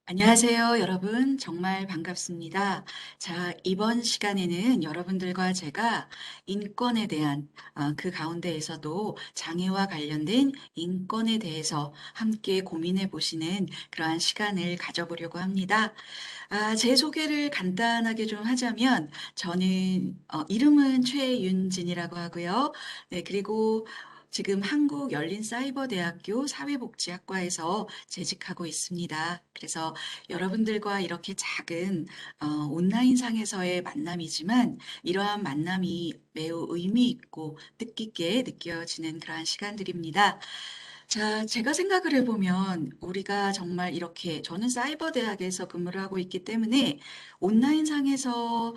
안녕하세요, 여러분. 정말 반갑습니다. 자, 이번 시간에는 여러분들과 제가 인권에 대한, 그 가운데에서도 장애와 관련된 인권에 대해서 함께 고민해 보시는 그러한 시간을 가져보려고 합니다. 제 소개를 간단하게 좀 하자면, 저는, 이름은 최윤진이라고 하고요. 네, 그리고 지금 한국열린사이버대학교 사회복지학과에서 재직하고 있습니다. 그래서 여러분들과 이렇게 작은 온라인상에서의 만남이지만 이러한 만남이 매우 의미 있고 뜻깊게 느껴지는 그러한 시간들입니다. 자, 제가 생각을 해보면 우리가 정말 이렇게 저는 사이버 대학에서 근무를 하고 있기 때문에 온라인상에서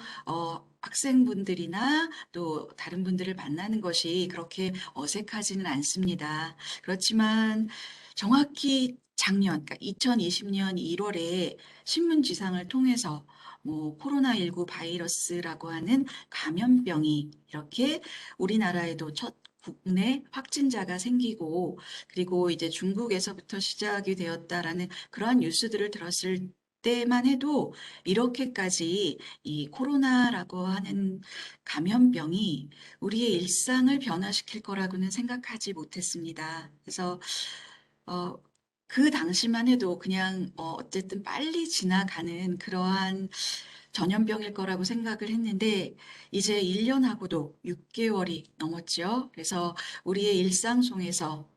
학생분들이나 또 다른 분들을 만나는 것이 그렇게 어색하지는 않습니다. 그렇지만 정확히 작년, 그러니까 2020년 1월에 신문지상을 통해서 뭐 코로나19 바이러스라고 하는 감염병이 이렇게 우리나라에도 첫 국내 확진자가 생기고 그리고 이제 중국에서부터 시작이 되었다라는 그러한 뉴스들을 들었을 때만 해도 이렇게까지 이 코로나라고 하는 감염병이 우리의 일상을 변화시킬 거라고는 생각하지 못했습니다. 그래서 어, 그 당시만 해도 그냥 어쨌든 빨리 지나가는 그러한 전염병일 거라고 생각을 했는데 이제 1년하고도 6개월이 넘었죠. 그래서 우리의 일상 속에서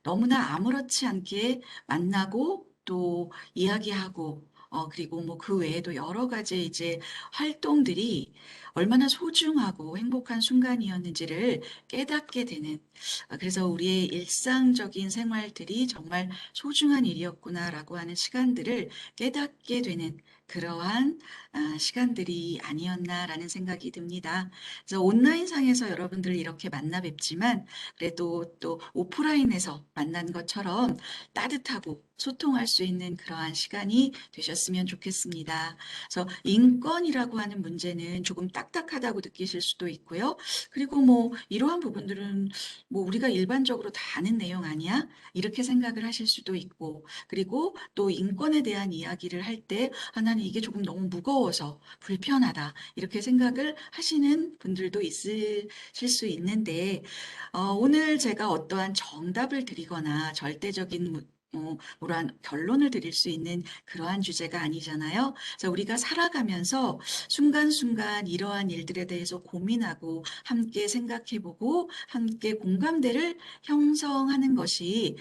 너무나 아무렇지 않게 만나고 또 이야기하고 그리고 뭐 그 외에도 여러 가지 이제 활동들이 얼마나 소중하고 행복한 순간이었는지를 깨닫게 되는 그래서 우리의 일상적인 생활들이 정말 소중한 일이었구나라고 하는 시간들을 깨닫게 되는 그러한 시간들이 아니었나라는 생각이 듭니다. 그래서 온라인상에서 여러분들 이렇게 만나 뵙지만 그래도 또 오프라인에서 만난 것처럼 따뜻하고 소통할 수 있는 그러한 시간이 되셨으면 좋겠습니다. 그래서 인권이라고 하는 문제는 조금 딱딱하다고 느끼실 수도 있고요. 그리고 뭐 이러한 부분들은 뭐 우리가 일반적으로 다 아는 내용 아니야? 이렇게 생각을 하실 수도 있고, 그리고 또 인권에 대한 이야기를 할 때, 나는 이게 조금 너무 무거워서 불편하다. 이렇게 생각을 하시는 분들도 있으실 수 있는데, 오늘 제가 어떠한 정답을 드리거나 절대적인 뭐란 결론을 드릴 수 있는 그러한 주제가 아니잖아요. 그래서 우리가 살아가면서 순간순간 이러한 일들에 대해서 고민하고 함께 생각해보고 함께 공감대를 형성하는 것이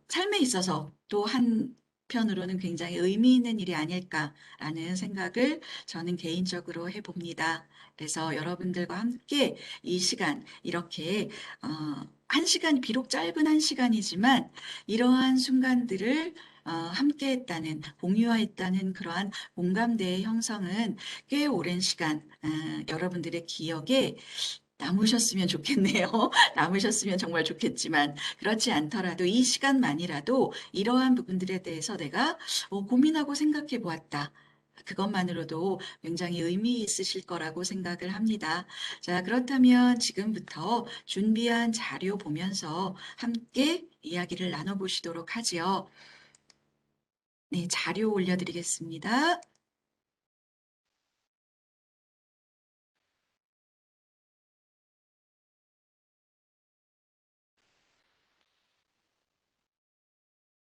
삶에 있어서 또 한편으로는 굉장히 의미 있는 일이 아닐까라는 생각을 저는 개인적으로 해봅니다. 그래서 여러분들과 함께 이 시간 이렇게 한 시간 비록 짧은 한 시간이지만 이러한 순간들을 함께 했다는 공유했다는 그러한 공감대의 형성은 꽤 오랜 시간 여러분들의 기억에 남으셨으면 좋겠네요. 남으셨으면 정말 좋겠지만 그렇지 않더라도 이 시간만이라도 이러한 부분들에 대해서 내가 고민하고 생각해 보았다. 그것만으로도 굉장히 의미 있으실 거라고 생각을 합니다. 자, 그렇다면 지금부터 준비한 자료 보면서 함께 이야기를 나눠보시도록 하지요. 네, 자료 올려드리겠습니다.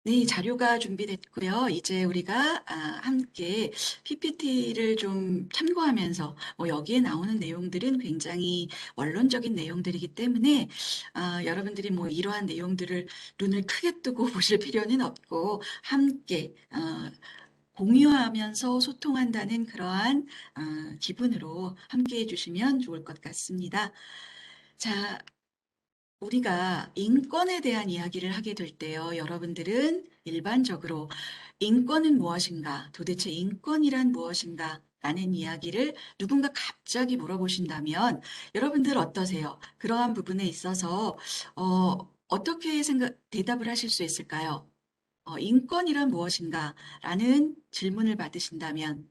네, 자료가 준비됐고요. 이제 우리가 함께 PPT를 좀 참고하면서 여기에 나오는 내용들은 굉장히 원론적인 내용들이기 때문에 여러분들이 뭐 이러한 내용들을 눈을 크게 뜨고 보실 필요는 없고 함께 공유하면서 소통한다는 그러한 기분으로 함께 해주시면 좋을 것 같습니다. 자, 우리가 인권에 대한 이야기를 하게 될 때요, 여러분들은 일반적으로 인권은 무엇인가, 도대체 인권이란 무엇인가, 라는 이야기를 누군가 갑자기 물어보신다면 여러분들 어떠세요? 그러한 부분에 있어서 어떻게 대답을 하실 수 있을까요? 인권이란 무엇인가? 라는 질문을 받으신다면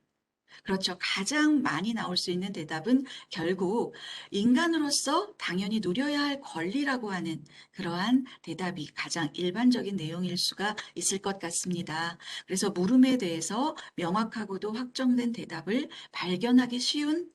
그렇죠. 가장 많이 나올 수 있는 대답은 결국 인간으로서 당연히 누려야 할 권리라고 하는 그러한 대답이 가장 일반적인 내용일 수가 있을 것 같습니다. 그래서 물음에 대해서 명확하고도 확정된 대답을 발견하기 쉬운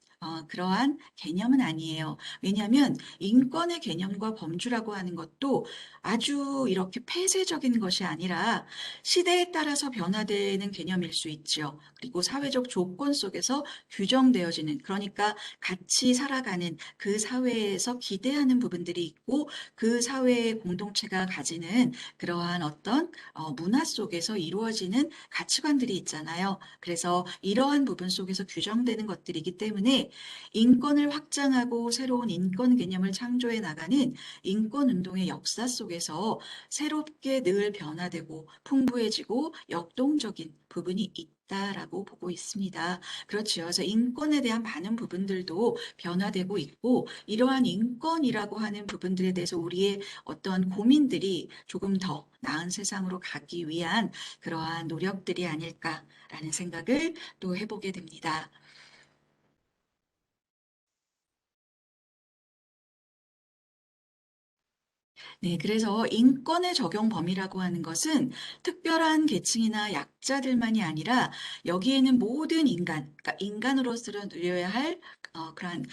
그러한 개념은 아니에요. 왜냐하면 인권의 개념과 범주라고 하는 것도 아주 이렇게 폐쇄적인 것이 아니라 시대에 따라서 변화되는 개념일 수 있죠. 그리고 사회적 조건 속에서 규정되어지는, 그러니까 같이 살아가는 그 사회에서 기대하는 부분들이 있고 그 사회의 공동체가 가지는 그러한 어떤 문화 속에서 이루어지는 가치관들이 있잖아요. 그래서 이러한 부분 속에서 규정되는 것들이기 때문에 인권을 확장하고 새로운 인권 개념을 창조해 나가는 인권 운동의 역사 속에서 새롭게 늘 변화되고 풍부해지고 역동적인 부분이 있다라고 보고 있습니다. 그렇죠. 그래서 인권에 대한 많은 부분들도 변화되고 있고 이러한 인권이라고 하는 부분들에 대해서 우리의 어떤 고민들이 조금 더 나은 세상으로 가기 위한 그러한 노력들이 아닐까라는 생각을 또 해보게 됩니다. 네, 그래서 인권의 적용 범위라고 하는 것은 특별한 계층이나 약자들만이 아니라 여기에는 모든 인간, 그러니까 인간으로서 누려야 할 그러한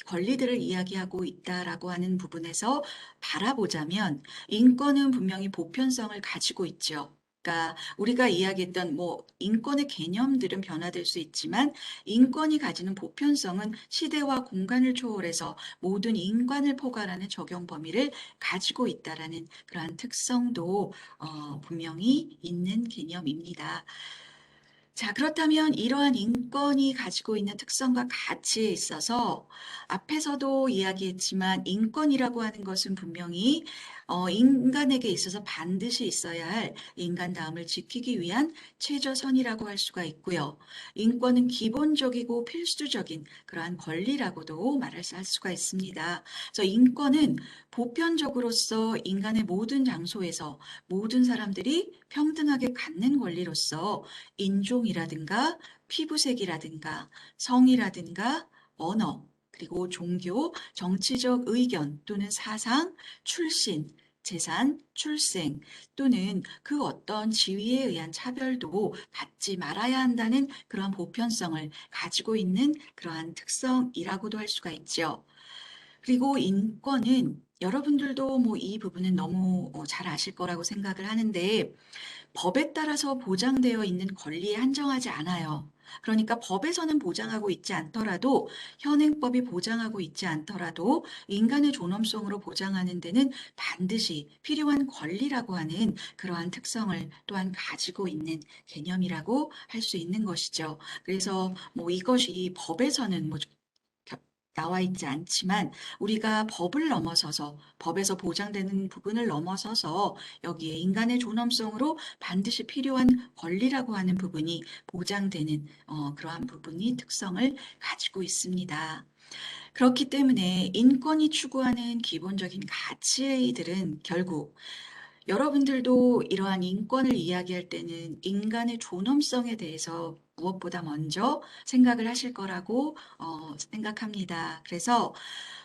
권리들을 이야기하고 있다라고 하는 부분에서 바라보자면 인권은 분명히 보편성을 가지고 있죠. 그러니까 우리가 이야기했던 뭐 인권의 개념들은 변화될 수 있지만 인권이 가지는 보편성은 시대와 공간을 초월해서 모든 인간을 포괄하는 적용 범위를 가지고 있다라는 그러한 특성도 분명히 있는 개념입니다. 자, 그렇다면 이러한 인권이 가지고 있는 특성과 가치에 있어서 앞에서도 이야기했지만 인권이라고 하는 것은 분명히 인간에게 있어서 반드시 있어야 할 인간다움을 지키기 위한 최저선이라고 할 수가 있고요. 인권은 기본적이고 필수적인 그러한 권리라고도 말할 할 수가 있습니다. 그래서 인권은 보편적으로서 인간의 모든 장소에서 모든 사람들이 평등하게 갖는 권리로서 인종이라든가 피부색이라든가 성이라든가 언어, 그리고 종교, 정치적 의견 또는 사상, 출신, 재산, 출생 또는 그 어떤 지위에 의한 차별도 받지 말아야 한다는 그러한 보편성을 가지고 있는 그러한 특성이라고도 할 수가 있죠. 그리고 인권은 여러분들도 뭐 이 부분은 너무 잘 아실 거라고 생각을 하는데 법에 따라서 보장되어 있는 권리에 한정하지 않아요. 그러니까 법에서는 보장하고 있지 않더라도 현행법이 보장하고 있지 않더라도 인간의 존엄성으로 보장하는 데는 반드시 필요한 권리라고 하는 그러한 특성을 또한 가지고 있는 개념이라고 할 수 있는 것이죠. 그래서 뭐 이것이 법에서는 뭐 나와 있지 않지만 우리가 법을 넘어서서 법에서 보장되는 부분을 넘어서서 여기에 인간의 존엄성으로 반드시 필요한 권리라고 하는 부분이 보장되는 그러한 부분이 특성을 가지고 있습니다. 그렇기 때문에 인권이 추구하는 기본적인 가치들은 결국 여러분들도 이러한 인권을 이야기할 때는 인간의 존엄성에 대해서 무엇보다 먼저 생각을 하실 거라고 생각합니다. 그래서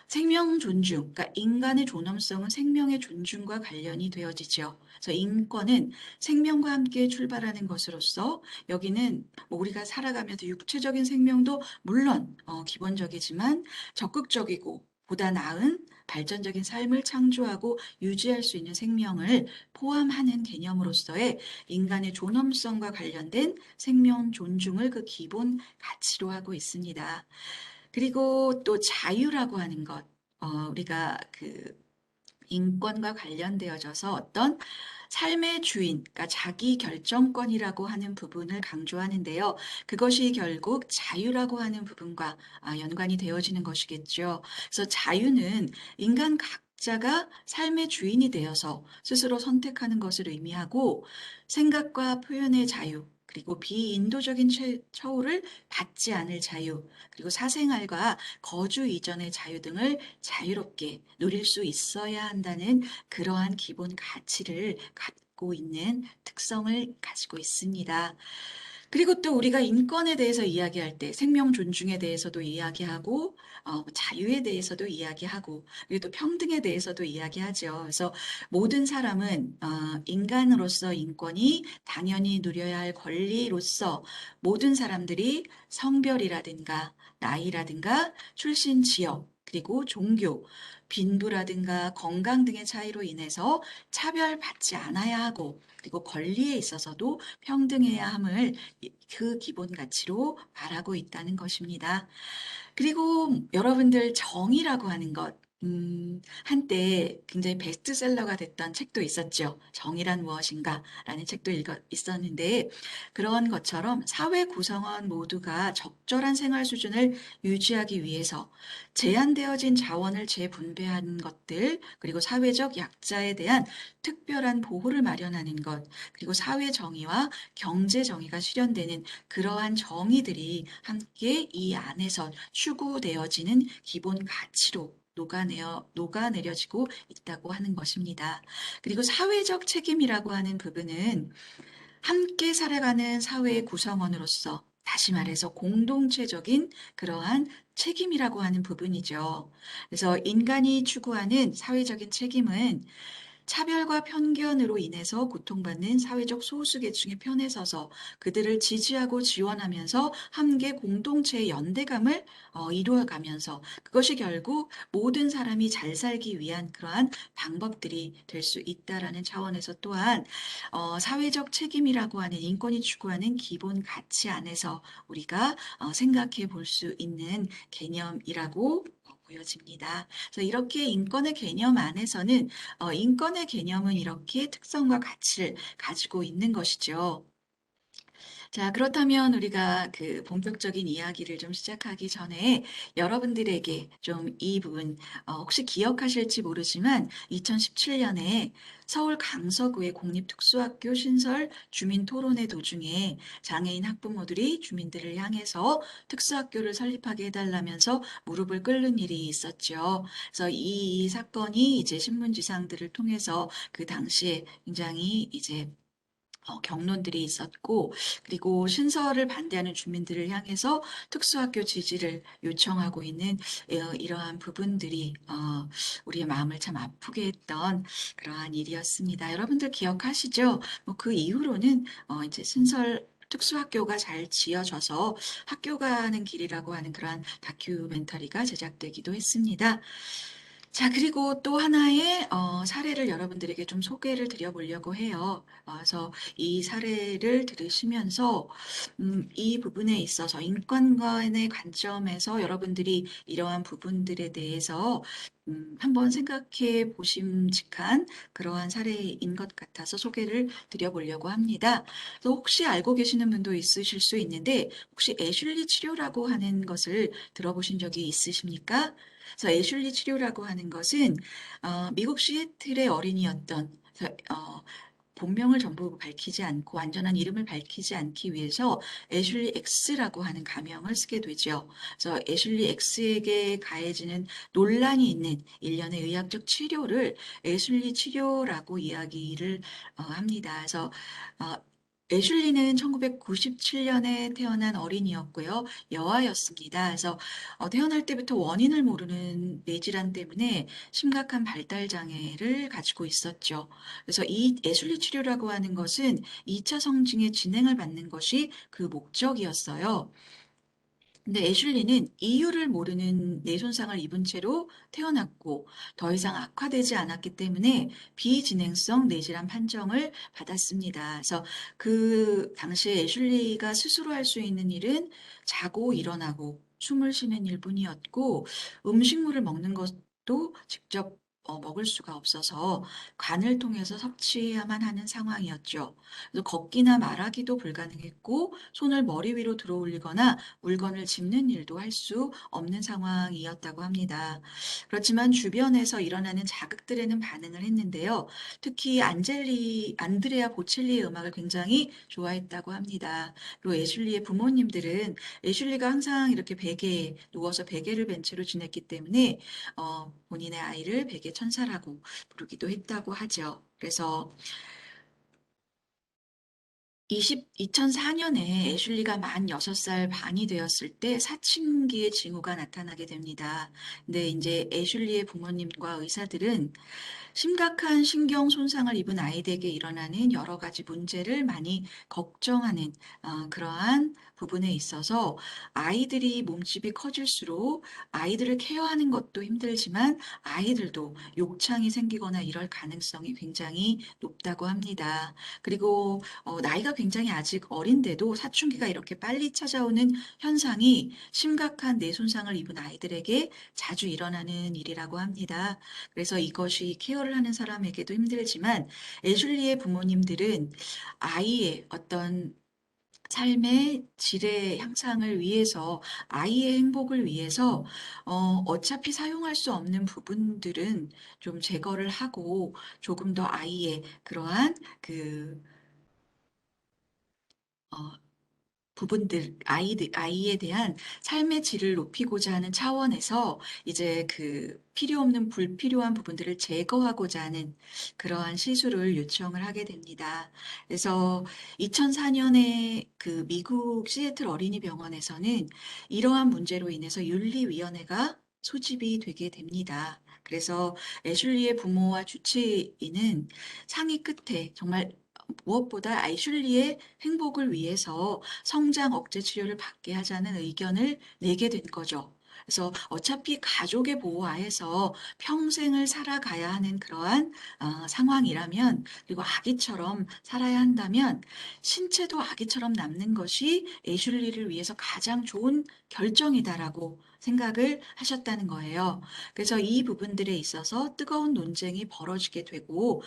생명 존중, 그러니까 인간의 존엄성은 생명의 존중과 관련이 되어지죠. 그래서 인권은 생명과 함께 출발하는 것으로서 여기는 뭐 우리가 살아가면서 육체적인 생명도 물론 기본적이지만 적극적이고 보다 나은 발전적인 삶을 창조하고 유지할 수 있는 생명을 포함하는 개념으로서의 인간의 존엄성과 관련된 생명 존중을 그 기본 가치로 하고 있습니다. 그리고 또 자유라고 하는 것, 우리가 그 인권과 관련되어져서 어떤 삶의 주인, 그러니까 자기 결정권이라고 하는 부분을 강조하는데요. 그것이 결국 자유라고 하는 부분과 연관이 되어지는 것이겠죠. 그래서 자유는 인간 각자가 삶의 주인이 되어서 스스로 선택하는 것을 의미하고 생각과 표현의 자유, 그리고 비인도적인 처우를 받지 않을 자유, 그리고 사생활과 거주 이전의 자유 등을 자유롭게 누릴 수 있어야 한다는 그러한 기본 가치를 갖고 있는 특성을 가지고 있습니다. 그리고 또 우리가 인권에 대해서 이야기할 때 생명 존중에 대해서도 이야기하고 자유에 대해서도 이야기하고 그리고 또 평등에 대해서도 이야기하죠. 그래서 모든 사람은 인간으로서 인권이 당연히 누려야 할 권리로서 모든 사람들이 성별이라든가 나이라든가 출신 지역 그리고 종교, 빈부라든가 건강 등의 차이로 인해서 차별받지 않아야 하고 그리고 권리에 있어서도 평등해야 함을 그 기본 가치로 말하고 있다는 것입니다. 그리고 여러분들 정의라고 하는 것, 한때 굉장히 베스트셀러가 됐던 책도 있었죠. 정의란 무엇인가? 라는 책도 있었는데, 그런 것처럼 사회 구성원 모두가 적절한 생활 수준을 유지하기 위해서 제한되어진 자원을 재분배하는 것들, 그리고 사회적 약자에 대한 특별한 보호를 마련하는 것, 그리고 사회 정의와 경제 정의가 실현되는 그러한 정의들이 함께 이 안에서 추구되어지는 기본 가치로 녹아내려지고 있다고 하는 것입니다. 그리고 사회적 책임이라고 하는 부분은 함께 살아가는 사회의 구성원으로서 다시 말해서 공동체적인 그러한 책임이라고 하는 부분이죠. 그래서 인간이 추구하는 사회적인 책임은 차별과 편견으로 인해서 고통받는 사회적 소수 계층의 편에 서서 그들을 지지하고 지원하면서 함께 공동체의 연대감을 이루어가면서 그것이 결국 모든 사람이 잘 살기 위한 그러한 방법들이 될 수 있다라는 차원에서 또한 사회적 책임이라고 하는 인권이 추구하는 기본 가치 안에서 우리가 생각해 볼 수 있는 개념이라고 보여집니다. 그래서 이렇게 인권의 개념 안에서는 인권의 개념은 이렇게 특성과 가치를 가지고 있는 것이죠. 자, 그렇다면 우리가 그 본격적인 이야기를 좀 시작하기 전에 여러분들에게 좀 이 부분, 혹시 기억하실지 모르지만 2017년에 서울 강서구의 공립특수학교 신설 주민 토론회 도중에 장애인 학부모들이 주민들을 향해서 특수학교를 설립하게 해달라면서 무릎을 꿇는 일이 있었죠. 그래서 이 사건이 이제 신문지상들을 통해서 그 당시에 굉장히 이제 경론들이 있었고, 그리고 신설을 반대하는 주민들을 향해서 특수학교 지지를 요청하고 있는 이러한 부분들이 우리의 마음을 참 아프게 했던 그러한 일이었습니다. 여러분들 기억하시죠? 뭐 그 이후로는 이제 신설 특수학교가 잘 지어져서 학교 가는 길이라고 하는 그러한 다큐멘터리가 제작되기도 했습니다. 자, 그리고 또 하나의 사례를 여러분들에게 좀 소개를 드려보려고 해요. 그래서 이 사례를 들으시면서 이 부분에 있어서 인권관의 관점에서 여러분들이 이러한 부분들에 대해서 한번 생각해 보심직한 그러한 사례인 것 같아서 소개를 드려보려고 합니다. 그래서 혹시 알고 계시는 분도 있으실 수 있는데 혹시 애슐리 치료라고 하는 것을 들어보신 적이 있으십니까? 그래서 애슐리 치료라고 하는 것은 미국 시애틀의 어린이였던 본명을 전부 밝히지 않고 완전한 이름을 밝히지 않기 위해서 애슐리 X라고 하는 가명을 쓰게 되죠. 그래서 애슐리 X에게 가해지는 논란이 있는 일련의 의학적 치료를 애슐리 치료라고 이야기를 합니다. 그래서 어, 애슐리는 1997년에 태어난 어린이였고요. 여아였습니다. 그래서 태어날 때부터 원인을 모르는 뇌질환 때문에 심각한 발달 장애를 가지고 있었죠. 그래서 이 애슐리 치료라고 하는 것은 2차 성징의 진행을 받는 것이 그 목적이었어요. 근데 애슐리는 이유를 모르는 뇌 손상을 입은 채로 태어났고 더 이상 악화되지 않았기 때문에 비진행성 뇌질환 판정을 받았습니다. 그래서 그 당시에 애슐리가 스스로 할 수 있는 일은 자고 일어나고 숨을 쉬는 일뿐이었고 음식물을 먹는 것도 직접 먹을 수가 없어서 관을 통해서 섭취해야만 하는 상황이었죠. 그래서 걷기나 말하기도 불가능했고 손을 머리 위로 들어 올리거나 물건을 짚는 일도 할 수 없는 상황이었다고 합니다. 그렇지만 주변에서 일어나는 자극들에는 반응을 했는데요. 특히 안드레아 보첼리의 음악을 굉장히 좋아했다고 합니다. 그리고 애슐리의 부모님들은 애슐리가 항상 이렇게 베개에 누워서 베개를 벤 채로 지냈기 때문에 본인의 아이를 베개 천사라고 부르기도 했다고 하죠. 그래서 2004년에 애슐리가 만 6살 반이 되었을 때 사춘기의 징후가 나타나게 됩니다. 근데 이제 애슐리의 부모님과 의사들은 심각한 신경 손상을 입은 아이들에게 일어나는 여러 가지 문제를 많이 걱정하는 그러한 부분에 있어서 아이들이 몸집이 커질수록 아이들을 케어하는 것도 힘들지만 아이들도 욕창이 생기거나 이럴 가능성이 굉장히 높다고 합니다. 그리고 나이가 굉장히 아직 어린데도 사춘기가 이렇게 빨리 찾아오는 현상이 심각한 뇌 손상을 입은 아이들에게 자주 일어나는 일이라고 합니다. 그래서 이것이 케어를 하는 사람에게도 힘들지만 애슐리의 부모님들은 아이의 어떤 삶의 질의 향상을 위해서 아이의 행복을 위해서 어차피 사용할 수 없는 부분들은 좀 제거를 하고 조금 더 아이의 그러한 그 어 아이에 대한 삶의 질을 높이고자 하는 차원에서 이제 그 필요 없는 불필요한 부분들을 제거하고자 하는 그러한 시술을 요청을 하게 됩니다. 그래서 2004 년에 그 미국 시애틀 어린이병원에서는 이러한 문제로 인해서 윤리위원회가 소집이 되게 됩니다. 그래서 애슐리의 부모와 주치의는 상의 끝에 정말 무엇보다 애슐리의 행복을 위해서 성장 억제 치료를 받게 하자는 의견을 내게 된 거죠. 그래서 어차피 가족의 보호 하에서 평생을 살아가야 하는 그러한 상황이라면 그리고 아기처럼 살아야 한다면 신체도 아기처럼 남는 것이 애슐리를 위해서 가장 좋은 결정이다라고 생각을 하셨다는 거예요. 그래서 이 부분들에 있어서 뜨거운 논쟁이 벌어지게 되고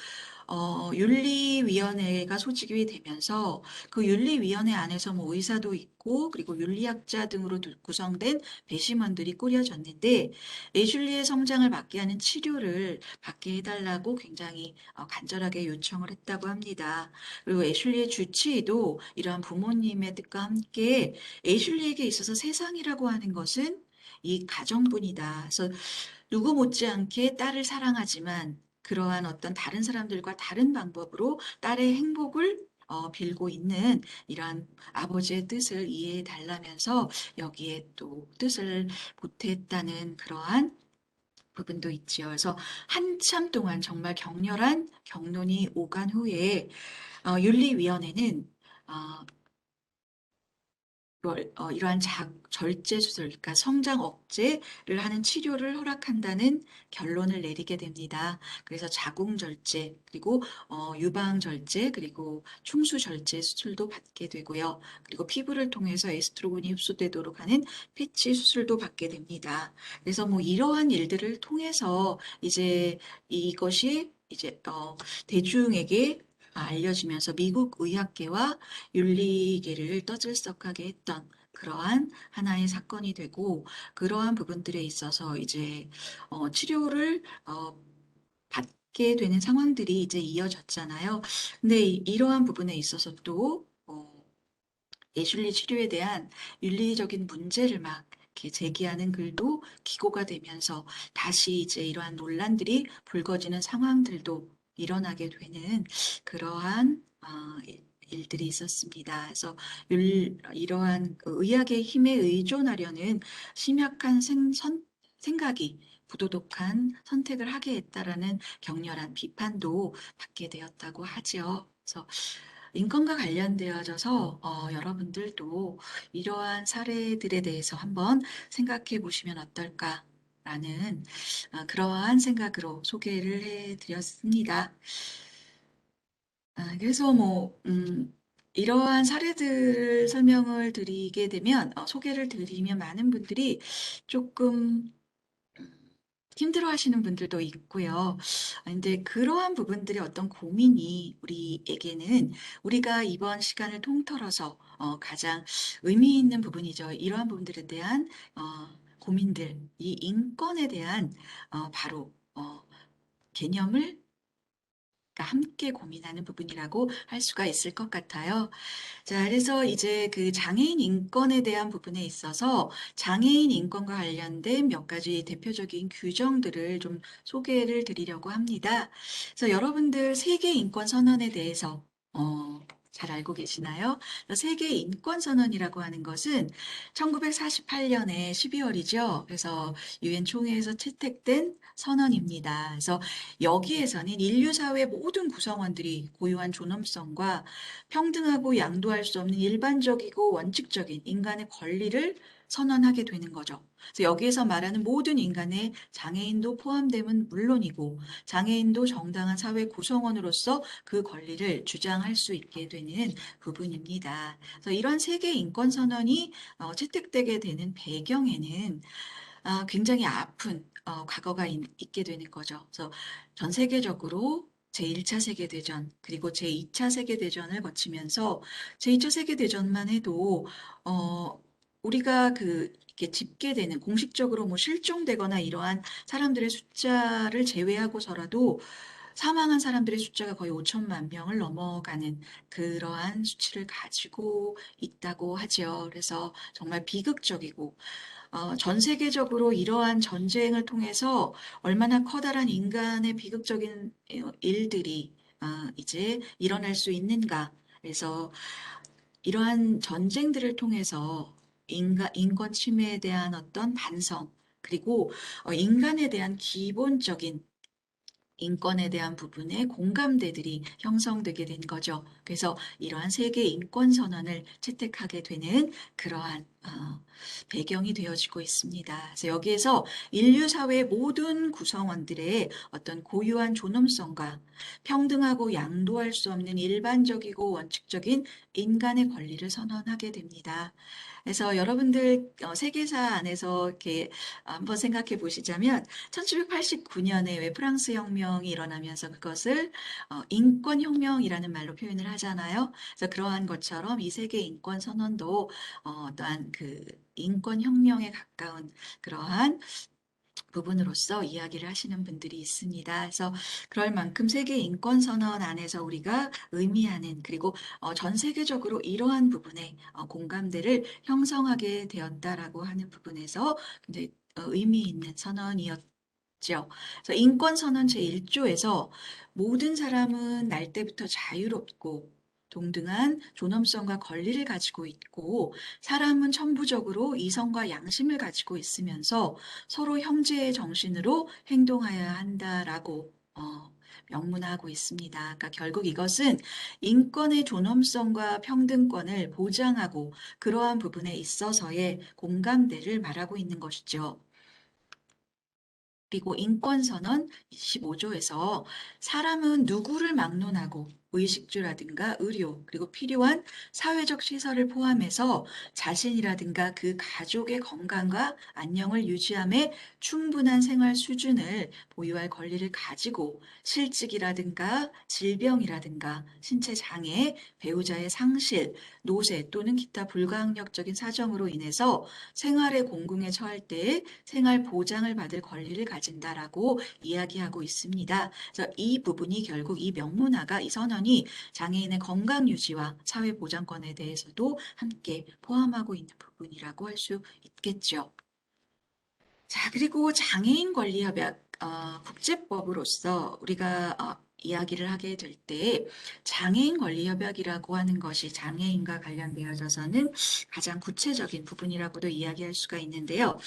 윤리위원회가 소집이 되면서 그 윤리위원회 안에서 뭐 의사도 있고 그리고 윤리학자 등으로 구성된 배심원들이 꾸려졌는데 애슐리의 성장을 막게 하는 치료를 받게 해달라고 굉장히 간절하게 요청을 했다고 합니다. 그리고 애슐리의 주치의도 이러한 부모님의 뜻과 함께 애슐리에게 있어서 세상이라고 하는 것은 이 가정뿐이다. 그래서 누구 못지않게 딸을 사랑하지만 그러한 어떤 다른 사람들과 다른 방법으로 딸의 행복을 빌고 있는 이러한 아버지의 뜻을 이해해 달라면서 여기에 또 뜻을 보탰다는 그러한 부분도 있지요. 그래서 한참 동안 정말 격렬한 격론이 오간 후에 윤리위원회는 어, 이러한 절제 수술, 그러니까 성장 억제를 하는 치료를 허락한다는 결론을 내리게 됩니다. 그래서 자궁 절제, 그리고 유방 절제, 그리고 충수 절제 수술도 받게 되고요. 그리고 피부를 통해서 에스트로겐이 흡수되도록 하는 패치 수술도 받게 됩니다. 그래서 뭐 이러한 일들을 통해서 이제 이것이 이제 대중에게 알려지면서 미국 의학계와 윤리계를 떠들썩하게 했던 그러한 하나의 사건이 되고 그러한 부분들에 있어서 이제 치료를 받게 되는 상황들이 이제 이어졌잖아요. 근데 이러한 부분에 있어서 또 예술리 치료에 대한 윤리적인 문제를 막 이렇게 제기하는 글도 기고가 되면서 다시 이제 이러한 논란들이 불거지는 상황들도 일어나게 되는 그러한 일들이 있었습니다. 그래서 이러한 그 의학의 힘에 의존하려는 심약한 생각이 부도덕한 선택을 하게 했다라는 격렬한 비판도 받게 되었다고 하지요. 그래서 인권과 관련되어져서 여러분들도 이러한 사례들에 대해서 한번 생각해 보시면 어떨까라는 그러한 생각으로 소개를 해드렸습니다. 그래서 뭐 이러한 사례들을 설명을 드리게 되면 소개를 드리면 많은 분들이 조금 힘들어하시는 분들도 있고요. 근데 그러한 부분들의 어떤 고민이 우리에게는 우리가 이번 시간을 통틀어서 가장 의미 있는 부분이죠. 이러한 부분들에 대한 고민들, 이 인권에 대한 바로 개념을 함께 고민하는 부분이라고 할 수가 있을 것 같아요. 자, 그래서 이제 그 장애인 인권에 대한 부분에 있어서 장애인 인권과 관련된 몇 가지 대표적인 규정들을 좀 소개를 드리려고 합니다. 그래서 여러분들 세계 인권 선언에 대해서 잘 알고 계시나요? 세계 인권선언이라고 하는 것은 1948년에 12월이죠. 그래서 유엔 총회에서 채택된 선언입니다. 그래서 여기에서는 인류 사회 모든 구성원들이 고유한 존엄성과 평등하고 양도할 수 없는 일반적이고 원칙적인 인간의 권리를 선언하게 되는 거죠. 그래서 여기에서 말하는 모든 인간의 장애인도 포함됨은 물론이고 장애인도 정당한 사회 구성원으로서 그 권리를 주장할 수 있게 되는 부분입니다. 그래서 이런 세계 인권 선언이 채택되게 되는 배경에는 굉장히 아픈 과거가 있게 되는 거죠. 그래서 전 세계적으로 제1차 세계대전 그리고 제2차 세계대전을 거치면서 제2차 세계대전만 해도 우리가 이렇게 집계되는 공식적으로 뭐 실종되거나 이러한 사람들의 숫자를 제외하고서라도 사망한 사람들의 숫자가 거의 5천만 명을 넘어가는 그러한 수치를 가지고 있다고 하죠. 그래서 정말 비극적이고 전 세계적으로 이러한 전쟁을 통해서 얼마나 커다란 인간의 비극적인 일들이 이제 일어날 수 있는가. 그래서 이러한 전쟁들을 통해서 인권 침해에 대한 어떤 반성, 그리고 인간에 대한 기본적인 인권에 대한 부분에 공감대들이 형성되게 된 거죠. 그래서 이러한 세계 인권 선언을 채택하게 되는 그러한 배경이 되어지고 있습니다. 그래서 여기에서 인류 사회 모든 구성원들의 어떤 고유한 존엄성과 평등하고 양도할 수 없는 일반적이고 원칙적인 인간의 권리를 선언하게 됩니다. 그래서 여러분들 세계사 안에서 이렇게 한번 생각해 보시자면 1789년에 왜 프랑스 혁명이 일어나면서 그것을 인권혁명이라는 말로 표현을 하잖아요. 그래서 그러한 것처럼 이 세계 인권 선언도 또한 그 인권혁명에 가까운 그러한 부분으로서 이야기를 하시는 분들이 있습니다. 그래서 그럴 만큼 세계 인권 선언 안에서 우리가 의미하는 그리고 전 세계적으로 이러한 부분에 공감대를 형성하게 되었다라고 하는 부분에서 굉장히 의미 있는 선언이었죠. 그래서 인권 선언 제1조에서 모든 사람은 날 때부터 자유롭고 동등한 존엄성과 권리를 가지고 있고 사람은 천부적으로 이성과 양심을 가지고 있으면서 서로 형제의 정신으로 행동하여야 한다라고 명문하고 있습니다. 그러니까 결국 이것은 인권의 존엄성과 평등권을 보장하고 그러한 부분에 있어서의 공감대를 말하고 있는 것이죠. 그리고 인권선언 25조에서 사람은 누구를 막론하고 의식주라든가 의료, 그리고 필요한 사회적 시설을 포함해서 자신이라든가 그 가족의 건강과 안녕을 유지함에 충분한 생활 수준을 보유할 권리를 가지고 실직이라든가 질병이라든가 신체 장애, 배우자의 상실, 노쇠 또는 기타 불가항력적인 사정으로 인해서 생활의 공궁에 처할 때에 생활 보장을 받을 권리를 가진다라고 이야기하고 있습니다. 그래서 이 부분이 결국 이 명문화가 이 선언이 장애인의 건강 유지와 사회 보장권에 대해서도 함께 포함하고 있는 부분이라고 할 수 있겠죠. 자, 그리고 장애인 권리 협약 국제법으로서 우리가 이야기를 하게 될 때 장애인 권리 협약이라고 하는 것이 장애인과 관련되어져서는 가장 구체적인 부분이라고도 이야기할 수가 있는데요.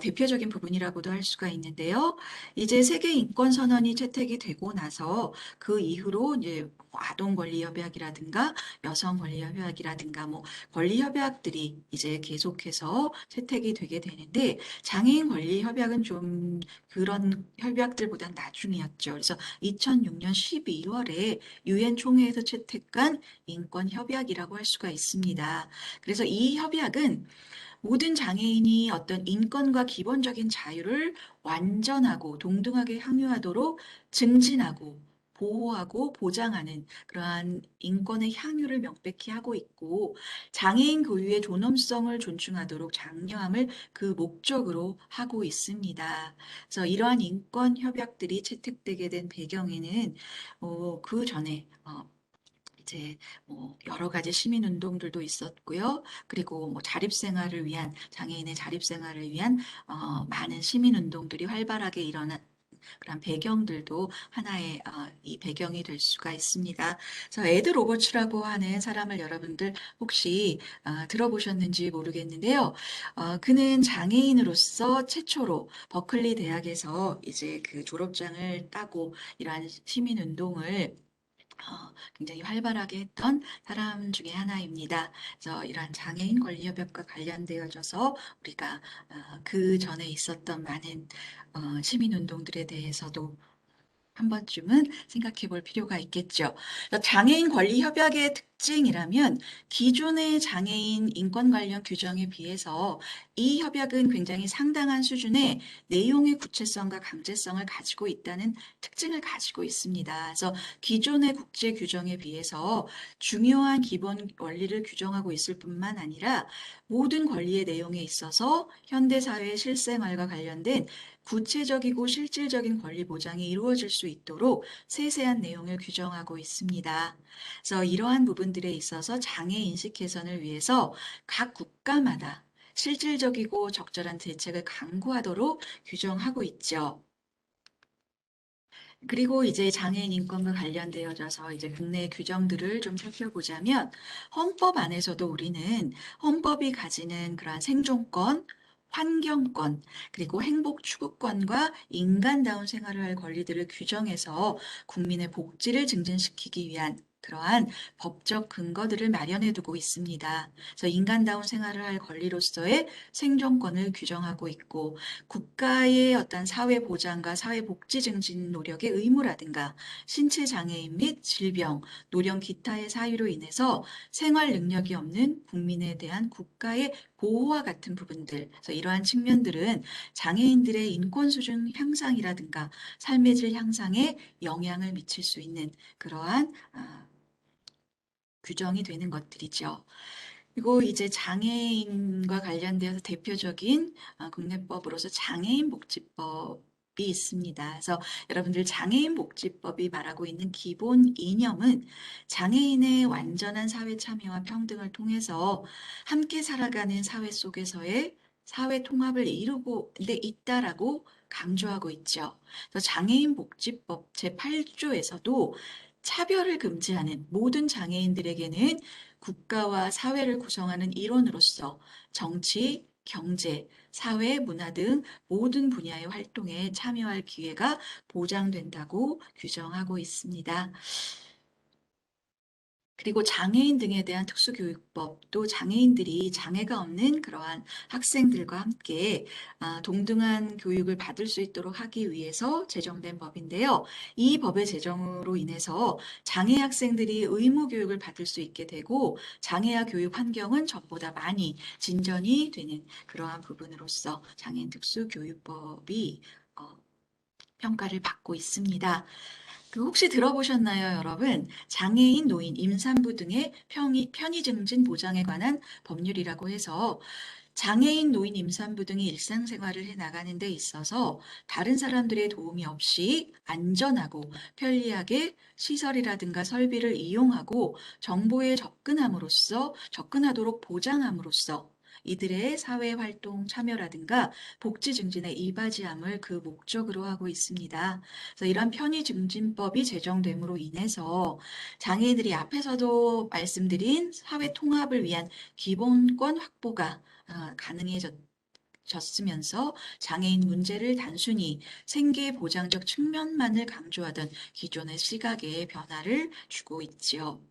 대표적인 부분이라고도 할 수가 있는데요. 이제 세계 인권 선언이 채택이 되고 나서 그 이후로 이제 아동 권리 협약이라든가 여성 권리 협약이라든가 뭐 권리 협약들이 이제 계속해서 채택이 되게 되는데 장애인 권리 협약은 좀 그런 협약들보단 나중이었죠. 그래서 2006년 12월에 유엔 총회에서 채택한 인권 협약이라고 할 수가 있습니다. 그래서 이 협약은 모든 장애인이 어떤 인권과 기본적인 자유를 완전하고 동등하게 향유하도록 증진하고 보호하고 보장하는 그러한 인권의 향유를 명백히 하고 있고 장애인 고유의 존엄성을 존중하도록 장려함을 그 목적으로 하고 있습니다. 그래서 이러한 인권 협약들이 채택되게 된 배경에는 그 전에 이제 뭐 여러 가지 시민 운동들도 있었고요. 그리고 뭐 장애인의 자립생활을 위한 많은 시민 운동들이 활발하게 일어났고 그런 배경들도 하나의 이 배경이 될 수가 있습니다. 그래서 에드 로버츠라고 하는 사람을 여러분들 혹시 들어보셨는지 모르겠는데요. 그는 장애인으로서 최초로 버클리 대학에서 이제 그 졸업장을 따고 이러한 시민 운동을 굉장히 활발하게 했던 사람 중에 하나입니다. 그래서 이러한 장애인 권리 협약과 관련되어져서 우리가 그 전에 있었던 많은 시민 운동들에 대해서도 한 번쯤은 생각해 볼 필요가 있겠죠. 장애인 권리 협약의 특징이라면 기존의 장애인 인권 관련 규정에 비해서 이 협약은 굉장히 상당한 수준의 내용의 구체성과 강제성을 가지고 있다는 특징을 가지고 있습니다. 그래서 기존의 국제 규정에 비해서 중요한 기본 원리를 규정하고 있을 뿐만 아니라 모든 권리의 내용에 있어서 현대사회의 실생활과 관련된 구체적이고 실질적인 권리 보장이 이루어질 수 있도록 세세한 내용을 규정하고 있습니다. 그래서 이러한 부분들에 있어서 장애 인식 개선을 위해서 각 국가마다 실질적이고 적절한 대책을 강구하도록 규정하고 있죠. 그리고 이제 장애인 인권과 관련되어져서 이제 국내 규정들을 좀 살펴보자면 헌법 안에서도 우리는 헌법이 가지는 그러한 생존권, 환경권, 그리고 행복 추구권과 인간다운 생활을 할 권리들을 규정해서 국민의 복지를 증진시키기 위한 그러한 법적 근거들을 마련해 두고 있습니다. 그래서 인간다운 생활을 할 권리로서의 생존권을 규정하고 있고 국가의 어떤 사회 보장과 사회 복지 증진 노력의 의무라든가 신체 장애인 및 질병, 노령 기타의 사유로 인해서 생활 능력이 없는 국민에 대한 국가의 보호와 같은 부분들, 그래서 이러한 측면들은 장애인들의 인권 수준 향상이라든가 삶의 질 향상에 영향을 미칠 수 있는 그러한 규정이 되는 것들이죠. 그리고 이제 장애인과 관련되어서 대표적인 국내법으로서 장애인 복지법이 있습니다. 그래서 여러분들 장애인 복지법이 말하고 있는 기본 이념은 장애인의 완전한 사회 참여와 평등을 통해서 함께 살아가는 사회 속에서의 사회 통합을 이루고 데 있다라고 강조하고 있죠. 그래서 장애인 복지법 제8조에서도 차별을 금지하는 모든 장애인들에게는 국가와 사회를 구성하는 일원으로서 정치, 경제, 사회, 문화 등 모든 분야의 활동에 참여할 기회가 보장된다고 규정하고 있습니다. 그리고 장애인 등에 대한 특수교육법도 장애인들이 장애가 없는 그러한 학생들과 함께 동등한 교육을 받을 수 있도록 하기 위해서 제정된 법인데요. 이 법의 제정으로 인해서 장애 학생들이 의무 교육을 받을 수 있게 되고 장애아 교육 환경은 전보다 많이 진전이 되는 그러한 부분으로서 장애인 특수교육법이 평가를 받고 있습니다. 그 혹시 들어보셨나요, 여러분? 장애인, 노인, 임산부 등의 편의 증진 보장에 관한 법률이라고 해서 장애인, 노인, 임산부 등이 일상생활을 해 나가는 데 있어서 다른 사람들의 도움이 없이 안전하고 편리하게 시설이라든가 설비를 이용하고 정보에 접근하도록 보장함으로써 이들의 사회활동 참여라든가 복지 증진에 이바지함을 그 목적으로 하고 있습니다. 그래서 이런 편의증진법이 제정됨으로 인해서 장애인들이 앞에서도 말씀드린 사회 통합을 위한 기본권 확보가 가능해졌으면서 장애인 문제를 단순히 생계 보장적 측면만을 강조하던 기존의 시각에 변화를 주고 있지요.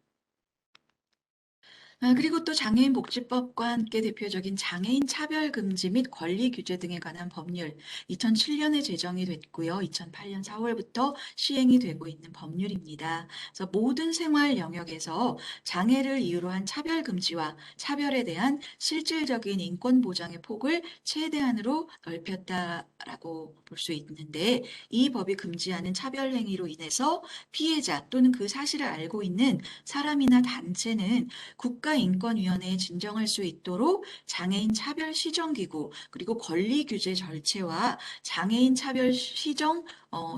그리고 또 장애인 복지법과 함께 대표적인 장애인 차별 금지 및 권리 규제 등에 관한 법률 2007년에 제정이 됐고요. 2008년 4월부터 시행이 되고 있는 법률입니다. 그래서 모든 생활 영역에서 장애를 이유로 한 차별 금지와 차별에 대한 실질적인 인권 보장의 폭을 최대한으로 넓혔다라고 볼 수 있는데 이 법이 금지하는 차별 행위로 인해서 피해자 또는 그 사실을 알고 있는 사람이나 단체는 국가인권위원회에 진정할 수 있도록 장애인 차별 시정기구 그리고 권리 규제 절차와 장애인 차별 시정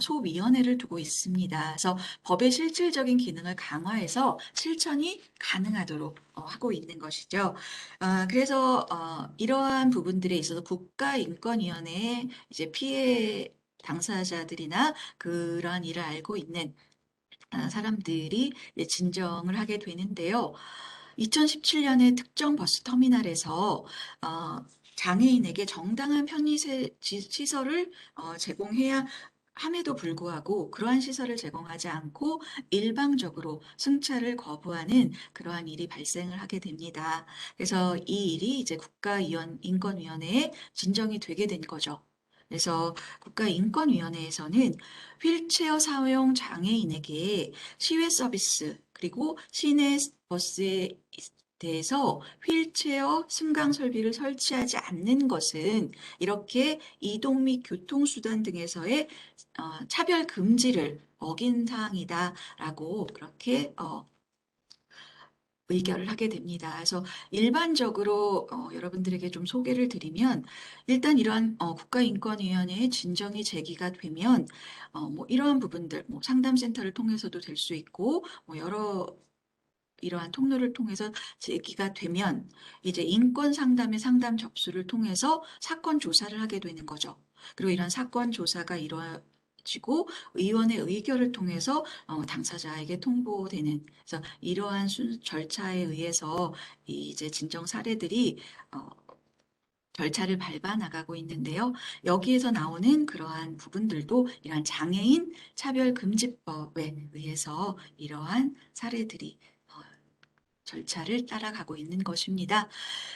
소위원회를 두고 있습니다. 그래서 법의 실질적인 기능을 강화해서 실천이 가능하도록 하고 있는 것이죠. 그래서 이러한 부분들에 있어서 국가인권위원회에 이제 피해 당사자들이나 그러한 일을 알고 있는 사람들이 이제 진정을 하게 되는데요. 2017년에 특정 버스 터미널에서 장애인에게 정당한 편의 시설을 제공해야 함에도 불구하고 그러한 시설을 제공하지 않고 일방적으로 승차를 거부하는 그러한 일이 발생을 하게 됩니다. 그래서 이 일이 이제 국가인권위원회에 진정이 되게 된 거죠. 그래서 국가인권위원회에서는 휠체어 사용 장애인에게 시외 서비스 그리고 시내 버스에 대해서 휠체어 승강 설비를 설치하지 않는 것은 이렇게 이동 및 교통수단 등에서의 차별 금지를 어긴 사항이다라고 그렇게 의결을 하게 됩니다. 그래서 일반적으로 여러분들에게 좀 소개를 드리면 일단 이러한 국가인권위원회의 진정이 제기가 되면 뭐 이러한 부분들 뭐 상담센터를 통해서도 될 수 있고 뭐 여러 이러한 통로를 통해서 제기가 되면 이제 인권 상담의 상담 접수를 통해서 사건 조사를 하게 되는 거죠. 그리고 이런 사건 조사가 이루어지고 의원의 의결을 통해서 당사자에게 통보되는 그래서 이러한 절차에 의해서 이제 진정 사례들이 어, 절차를 밟아 나가고 있는데요. 여기에서 나오는 그러한 부분들도 이러한 장애인 차별금지법에 의해서 이러한 사례들이 절차를 따라가고 있는 것입니다.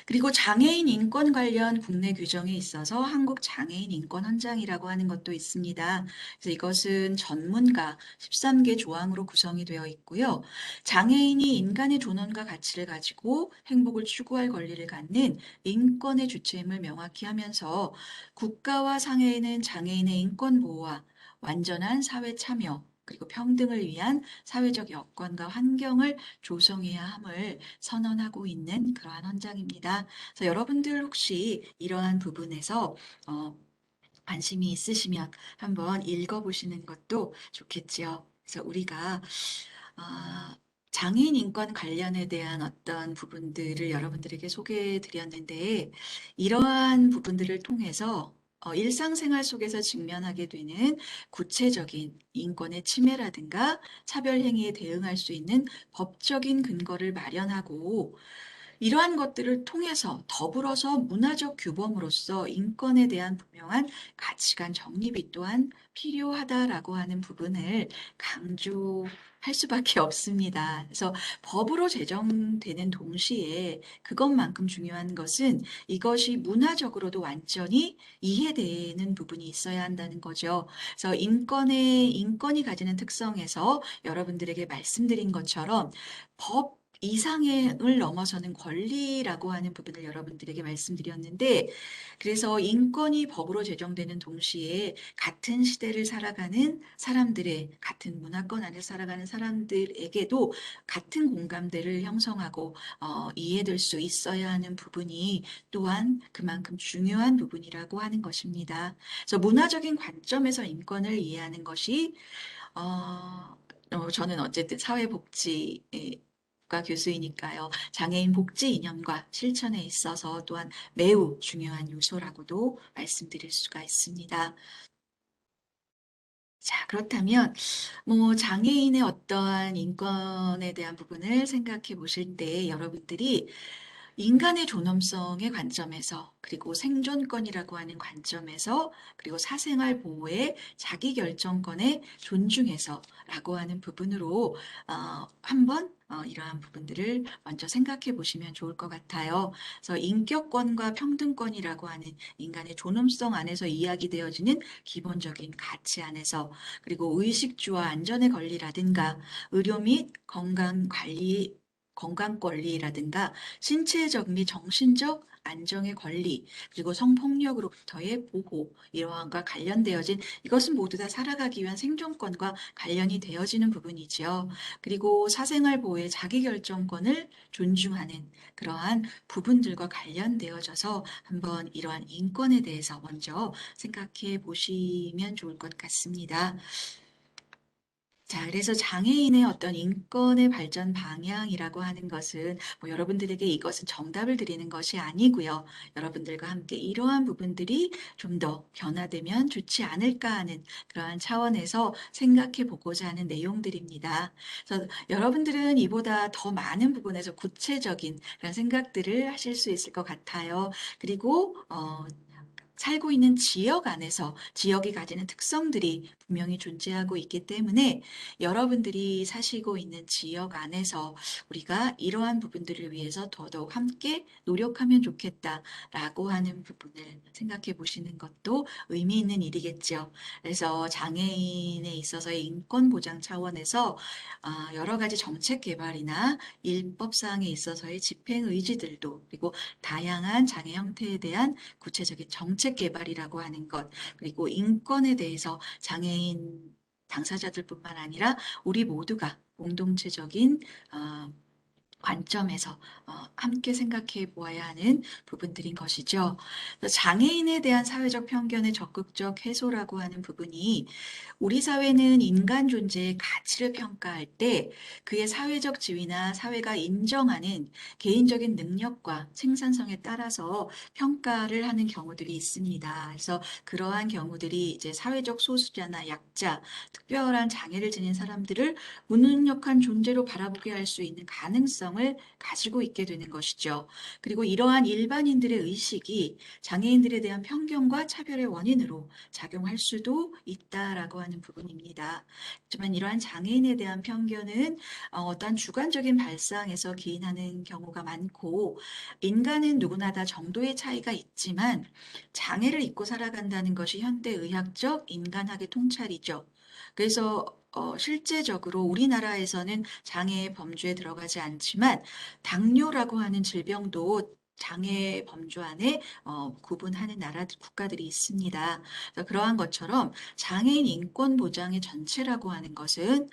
그리고 장애인 인권 관련 국내 규정에 있어서 한국 장애인 인권 헌장이라고 하는 것도 있습니다. 그래서 이것은 전문가 13개 조항으로 구성이 되어 있고요. 장애인이 인간의 존엄과 가치를 가지고 행복을 추구할 권리를 갖는 인권의 주체임을 명확히 하면서 국가와 상해에는 장애인의 인권 보호와 완전한 사회 참여 그리고 평등을 위한 사회적 여건과 환경을 조성해야 함을 선언하고 있는 그러한 헌장입니다. 그래서 여러분들 혹시 이러한 부분에서 관심이 있으시면 한번 읽어보시는 것도 좋겠지요. 그래서 우리가 장애인 인권 관련에 대한 어떤 부분들을 여러분들에게 소개해 드렸는데 이러한 부분들을 통해서 일상생활 속에서 직면하게 되는 구체적인 인권의 침해라든가 차별 행위에 대응할 수 있는 법적인 근거를 마련하고 이러한 것들을 통해서 더불어서 문화적 규범으로서 인권에 대한 분명한 가치관 정립이 또한 필요하다라고 하는 부분을 강조할 수밖에 없습니다. 그래서 법으로 제정되는 동시에 그것만큼 중요한 것은 이것이 문화적으로도 완전히 이해되는 부분이 있어야 한다는 거죠. 그래서 인권이 가지는 특성에서 여러분들에게 말씀드린 것처럼 법 이상을 넘어서는 권리라고 하는 부분을 여러분들에게 말씀드렸는데, 그래서 인권이 법으로 제정되는 동시에 같은 시대를 살아가는 사람들의, 같은 문화권 안에 살아가는 사람들에게도 같은 공감대를 형성하고 이해될 수 있어야 하는 부분이 또한 그만큼 중요한 부분이라고 하는 것입니다. 그래서 문화적인 관점에서 인권을 이해하는 것이 저는 어쨌든 사회복지과 교수이니까요. 장애인 복지 이념과 실천에 있어서 또한 매우 중요한 요소라고도 말씀드릴 수가 있습니다. 자, 그렇다면 뭐 장애인의 어떠한 인권에 대한 부분을 생각해 보실 때 여러분들이 인간의 존엄성의 관점에서 그리고 생존권이라고 하는 관점에서 그리고 사생활 보호의 자기결정권의 존중에서라고 하는 부분으로 한번 이러한 부분들을 먼저 생각해 보시면 좋을 것 같아요. 그래서 인격권과 평등권이라고 하는 인간의 존엄성 안에서 이야기되어지는 기본적인 가치 안에서 그리고 의식주와 안전의 권리라든가 의료 및 건강 권리라든가 신체적 및 정신적 안정의 권리, 그리고 성폭력으로부터의 보호, 이러한과 관련되어진 이것은 모두 다 살아가기 위한 생존권과 관련이 되어지는 부분이지요. 그리고 사생활 보호의 자기결정권을 존중하는 그러한 부분들과 관련되어져서 한번 이러한 인권에 대해서 먼저 생각해 보시면 좋을 것 같습니다. 자, 그래서 장애인의 어떤 인권의 발전 방향이라고 하는 것은 뭐 여러분들에게 이것은 정답을 드리는 것이 아니고요. 여러분들과 함께 이러한 부분들이 좀 더 변화되면 좋지 않을까 하는 그러한 차원에서 생각해 보고자 하는 내용들입니다. 그래서 여러분들은 이보다 더 많은 부분에서 구체적인 그런 생각들을 하실 수 있을 것 같아요. 그리고 살고 있는 지역 안에서 지역이 가지는 특성들이 분명히 존재하고 있기 때문에 여러분들이 사시고 있는 지역 안에서 우리가 이러한 부분들을 위해서 더더욱 함께 노력하면 좋겠다라고 하는 부분을 생각해 보시는 것도 의미 있는 일이겠죠. 그래서 장애인에 있어서의 인권 보장 차원에서 여러 가지 정책 개발이나 일법사항에 있어서의 집행 의지들도 그리고 다양한 장애 형태에 대한 구체적인 정책 개발이라고 하는 것, 그리고 인권에 대해서 장애인 당사자들뿐만 아니라 우리 모두가 공동체적인 어, 관점에서 함께 생각해 보아야 하는 부분들인 것이죠. 장애인에 대한 사회적 편견의 적극적 해소라고 하는 부분이 우리 사회는 인간 존재의 가치를 평가할 때 그의 사회적 지위나 사회가 인정하는 개인적인 능력과 생산성에 따라서 평가를 하는 경우들이 있습니다. 그래서 그러한 경우들이 이제 사회적 소수자나 약자, 특별한 장애를 지닌 사람들을 무능력한 존재로 바라보게 할 수 있는 가능성을 가지고 있게 되는 것이죠. 그리고 이러한 일반인들의 의식이 장애인들에 대한 편견과 차별의 원인으로 작용할 수도 있다라고 하는 부분입니다. 하지만 이러한 장애인에 대한 편견은 어떠한 주관적인 발상에서 기인하는 경우가 많고 인간은 누구나 다 정도의 차이가 있지만 장애를 입고 살아간다는 것이 현대의학적 인간학의 통찰이죠. 그래서 실제적으로 우리나라에서는 장애 범주에 들어가지 않지만 당뇨라고 하는 질병도 장애 범주 안에 구분하는 나라들, 국가들이 있습니다. 그래서 그러한 것처럼 장애인 인권 보장의 전체라고 하는 것은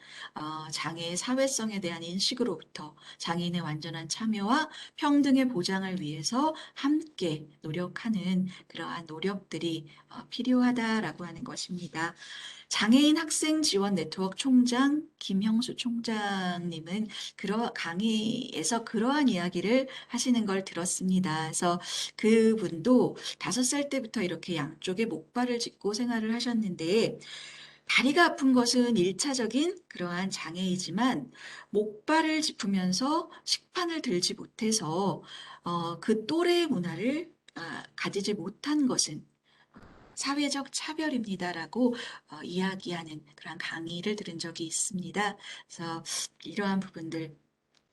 장애의 사회성에 대한 인식으로부터 장애인의 완전한 참여와 평등의 보장을 위해서 함께 노력하는 그러한 노력들이 필요하다라고 하는 것입니다. 장애인 학생 지원 네트워크 총장 김형수 총장님은 강의에서 그러한 이야기를 하시는 걸 들었습니다. 그래서 그분도 5살 때부터 이렇게 양쪽에 목발을 짚고 생활을 하셨는데 다리가 아픈 것은 일차적인 그러한 장애이지만 목발을 짚으면서 식판을 들지 못해서 그 또래의 문화를 가지지 못한 것은 사회적 차별입니다라고 이야기하는 그런 강의를 들은 적이 있습니다. 그래서 이러한 부분들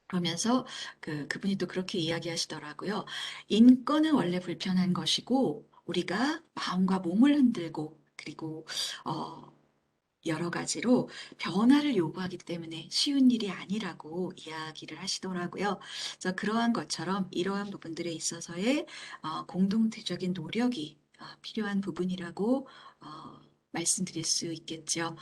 그러면서 그분이 또 그렇게 이야기하시더라고요. 인권은 원래 불편한 것이고 우리가 마음과 몸을 흔들고 그리고 어, 여러 가지로 변화를 요구하기 때문에 쉬운 일이 아니라고 이야기를 하시더라고요. 그래서 그러한 것처럼 이러한 부분들에 있어서의 공동체적인 노력이 필요한 부분이라고 말씀드릴 수 있겠죠.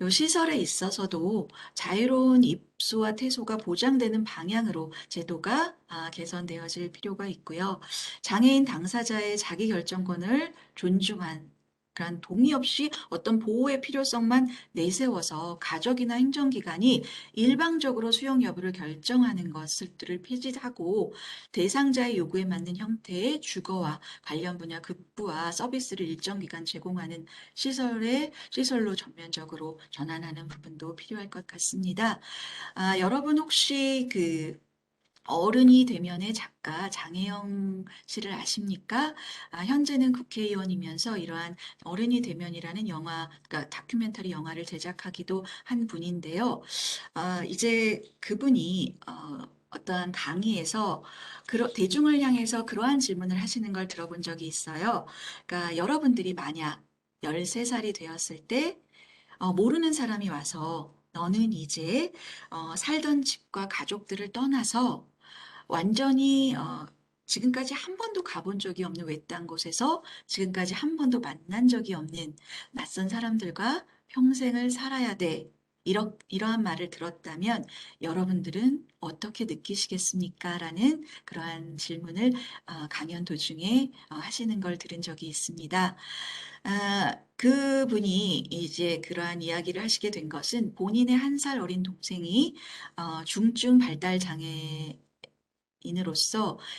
요 시설에 있어서도 자유로운 입소와 퇴소가 보장되는 방향으로 제도가 개선되어질 필요가 있고요. 장애인 당사자의 자기결정권을 존중한 그런 동의 없이 어떤 보호의 필요성만 내세워서 가족이나 행정기관이 일방적으로 수용 여부를 결정하는 것들을 폐지하고 대상자의 요구에 맞는 형태의 주거와 관련 분야 급부와 서비스를 일정 기간 제공하는 시설로 전면적으로 전환하는 부분도 필요할 것 같습니다. 여러분 혹시 어른이 되면의 작가 장혜영 씨를 아십니까? 현재는 국회의원이면서 이러한 어른이 되면이라는 영화, 그러니까 다큐멘터리 영화를 제작하기도 한 분인데요. 이제 그분이 어떠한 강의에서 대중을 향해서 그러한 질문을 하시는 걸 들어본 적이 있어요. 그러니까 여러분들이 만약 13살이 되었을 때 모르는 사람이 와서 너는 이제 살던 집과 가족들을 떠나서 완전히 지금까지 한 번도 가본 적이 없는 외딴 곳에서 지금까지 한 번도 만난 적이 없는 낯선 사람들과 평생을 살아야 돼. 이러한 말을 들었다면 여러분들은 어떻게 느끼시겠습니까? 라는 그러한 질문을 강연 도중에 하시는 걸 들은 적이 있습니다. 그분이 이제 그러한 이야기를 하시게 된 것은 본인의 1살 어린 동생이 중증 발달 장애인으로서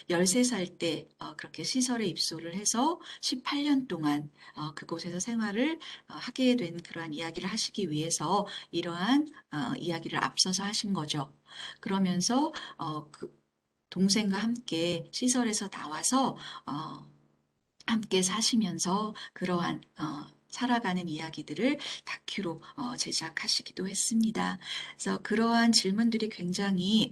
13살 때 그렇게 시설에 입소를 해서 18년 동안 그곳에서 생활을 하게 된 그러한 이야기를 하시기 위해서 이러한 이야기를 앞서서 하신 거죠. 그러면서 그 동생과 함께 시설에서 나와서 어, 함께 사시면서 그러한 살아가는 이야기들을 다큐로 제작하시기도 했습니다. 그래서 그러한 질문들이 굉장히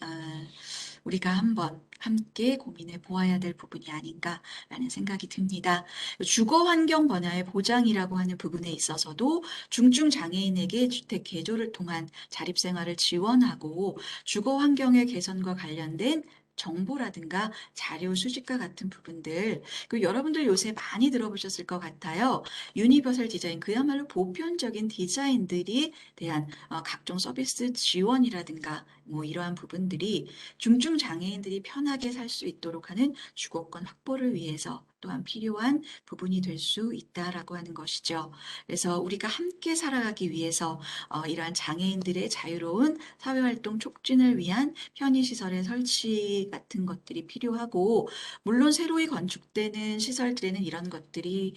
우리가 한번 함께 고민해 보아야 될 부분이 아닌가라는 생각이 듭니다. 주거 환경 번화의 보장이라고 하는 부분에 있어서도 중증 장애인에게 주택 개조를 통한 자립생활을 지원하고 주거 환경의 개선과 관련된 정보라든가 자료 수집과 같은 부분들, 그 여러분들 요새 많이 들어보셨을 것 같아요. 유니버설 디자인, 그야말로 보편적인 디자인들이 대한 각종 서비스 지원이라든가 뭐 이러한 부분들이 중증 장애인들이 편하게 살 수 있도록 하는 주거권 확보를 위해서 또한 필요한 부분이 될 수 있다라고 하는 것이죠. 그래서 우리가 함께 살아가기 위해서 이러한 장애인들의 자유로운 사회활동 촉진을 위한 편의시설의 설치 같은 것들이 필요하고, 물론 새로이 건축되는 시설들에는 이런 것들이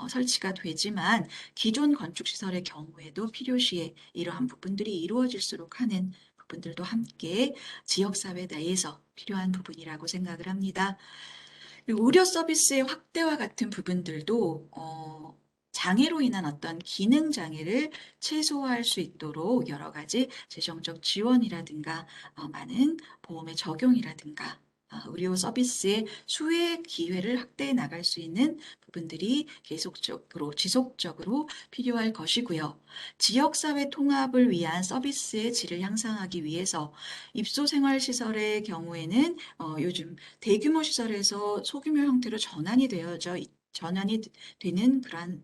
설치가 되지만 기존 건축시설의 경우에도 필요시에 이러한 부분들이 이루어질수록 하는 부분들도 함께 지역사회 내에서 필요한 부분이라고 생각을 합니다. 그리고 의료 서비스의 확대와 같은 부분들도 장애로 인한 어떤 기능 장애를 최소화할 수 있도록 여러 가지 재정적 지원이라든가 많은 보험의 적용이라든가 의료 서비스의 수혜 기회를 확대해 나갈 수 있는 부분들이 계속적으로 지속적으로 필요할 것이고요. 지역사회 통합을 위한 서비스의 질을 향상하기 위해서 입소생활시설의 경우에는 요즘 대규모 시설에서 소규모 형태로 전환이 되는 그러한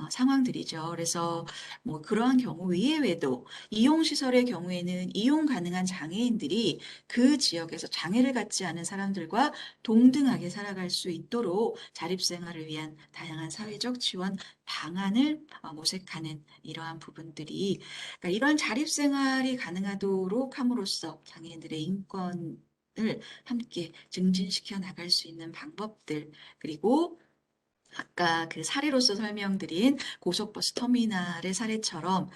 상황들이죠. 그래서 뭐 그러한 경우 이외에도 이용시설의 경우에는 이용 가능한 장애인들이 그 지역에서 장애를 갖지 않은 사람들과 동등하게 살아갈 수 있도록 자립생활을 위한 다양한 사회적 지원 방안을 모색하는 이러한 부분들이, 그러니까 이러한 자립생활이 가능하도록 함으로써 장애인들의 인권을 함께 증진시켜 나갈 수 있는 방법들, 그리고 아까 그 사례로서 설명드린 고속버스 터미널의 사례처럼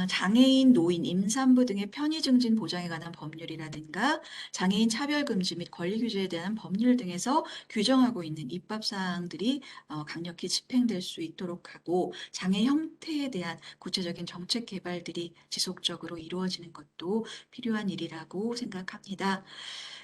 장애인, 노인, 임산부 등의 편의 증진 보장에 관한 법률이라든가 장애인 차별금지 및 권리 규제에 대한 법률 등에서 규정하고 있는 입법 사항들이 강력히 집행될 수 있도록 하고, 장애 형태에 대한 구체적인 정책 개발들이 지속적으로 이루어지는 것도 필요한 일이라고 생각합니다.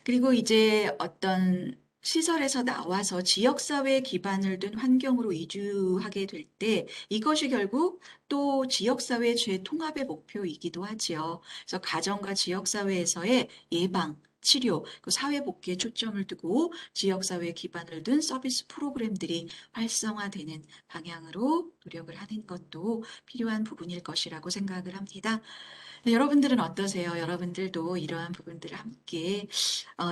그리고 이제 어떤 시설에서 나와서 지역사회 기반을 둔 환경으로 이주하게 될 때 이것이 결국 또 지역사회 재통합의 목표이기도 하지요. 그래서 가정과 지역사회에서의 예방, 치료, 그 사회복귀에 초점을 두고 지역사회 기반을 둔 서비스 프로그램들이 활성화되는 방향으로 노력을 하는 것도 필요한 부분일 것이라고 생각을 합니다. 네, 여러분들은 어떠세요? 여러분들도 이러한 부분들을 함께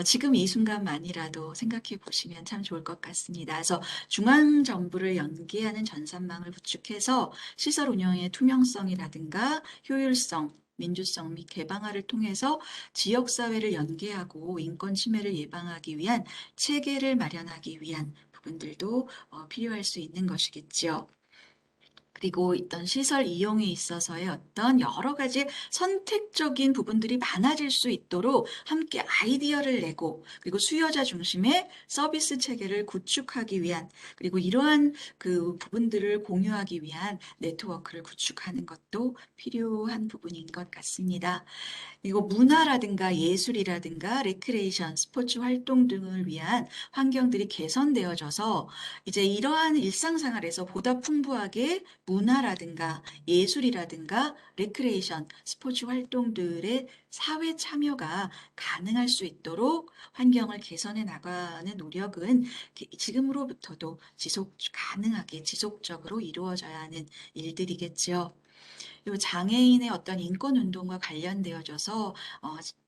지금 이 순간만이라도 생각해 보시면 참 좋을 것 같습니다. 그래서 중앙정부를 연계하는 전산망을 구축해서 시설 운영의 투명성이라든가 효율성, 민주성 및 개방화를 통해서 지역사회를 연계하고 인권 침해를 예방하기 위한 체계를 마련하기 위한 부분들도 필요할 수 있는 것이겠지요. 그리고 있던 시설 이용에 있어서의 어떤 여러 가지 선택적인 부분들이 많아질 수 있도록 함께 아이디어를 내고, 그리고 수요자 중심의 서비스 체계를 구축하기 위한, 그리고 이러한 그 부분들을 공유하기 위한 네트워크를 구축하는 것도 필요한 부분인 것 같습니다. 그리고 문화라든가 예술이라든가 레크레이션, 스포츠 활동 등을 위한 환경들이 개선되어져서 이제 이러한 일상생활에서 보다 풍부하게 문화라든가 예술이라든가 레크레이션, 스포츠 활동들의 사회 참여가 가능할 수 있도록 환경을 개선해 나가는 노력은 지금으로부터도 가능하게 지속적으로 이루어져야 하는 일들이겠죠. 요 장애인의 어떤 인권 운동과 관련되어져서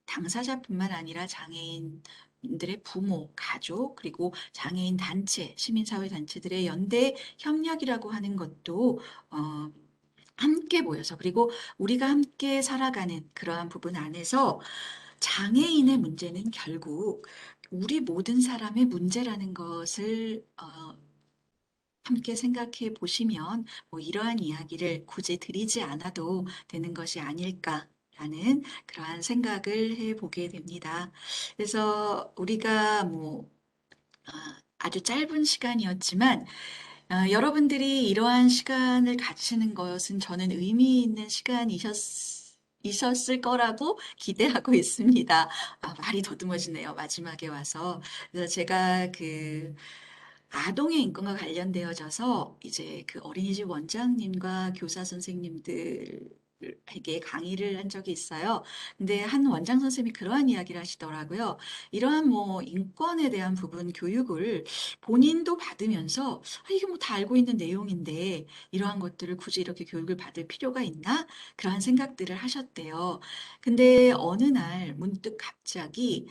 당사자뿐만 아니라 장애인들의 부모, 가족, 그리고 장애인 단체, 시민사회 단체들의 연대 협력이라고 하는 것도 어, 함께 모여서, 그리고 우리가 함께 살아가는 그러한 부분 안에서 장애인의 문제는 결국 우리 모든 사람의 문제라는 것을 함께 생각해 보시면 뭐 이러한 이야기를 굳이 드리지 않아도 되는 것이 아닐까라는 그러한 생각을 해 보게 됩니다. 그래서 우리가 뭐 아주 짧은 시간이었지만 여러분들이 이러한 시간을 가지시는 것은 저는 의미 있는 이셨을 거라고 기대하고 있습니다. 말이 더듬어지네요. 마지막에 와서. 그래서 제가 아동의 인권과 관련되어져서 이제 그 어린이집 원장님과 교사 선생님들에게 강의를 한 적이 있어요. 근데 한 원장 선생님이 그러한 이야기를 하시더라고요. 이러한 뭐 인권에 대한 부분 교육을 본인도 받으면서 이게 뭐 다 알고 있는 내용인데 이러한 것들을 굳이 이렇게 교육을 받을 필요가 있나? 그러한 생각들을 하셨대요. 근데 어느 날 문득 갑자기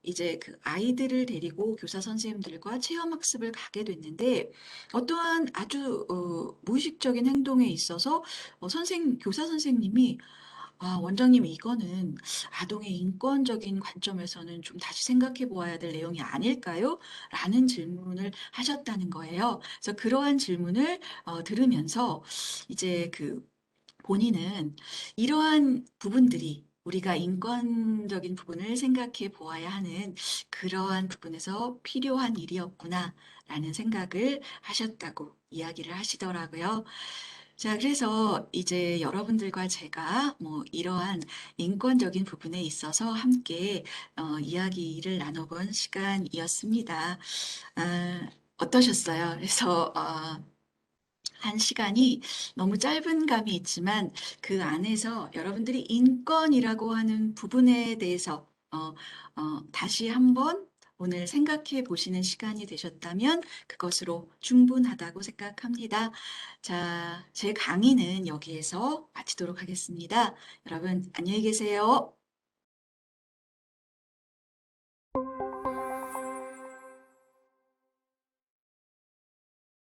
이제 그 아이들을 데리고 교사 선생님들과 체험학습을 가게 됐는데 어떠한 아주 무의식적인 행동에 있어서 교사 선생님이 원장님, 이거는 아동의 인권적인 관점에서는 좀 다시 생각해 보아야 될 내용이 아닐까요? 라는 질문을 하셨다는 거예요. 그래서 그러한 질문을 들으면서 이제 본인은 이러한 부분들이 우리가 인권적인 부분을 생각해 보아야 하는 그러한 부분에서 필요한 일이었구나라는 생각을 하셨다고 이야기를 하시더라고요. 자, 그래서 이제 여러분들과 제가 뭐 이러한 인권적인 부분에 있어서 함께 이야기를 나눠본 시간이었습니다. 어떠셨어요? 그래서 한 시간이 너무 짧은 감이 있지만 그 안에서 여러분들이 인권이라고 하는 부분에 대해서 다시 한번 오늘 생각해 보시는 시간이 되셨다면 그것으로 충분하다고 생각합니다. 자, 제 강의는 여기에서 마치도록 하겠습니다. 여러분, 안녕히 계세요.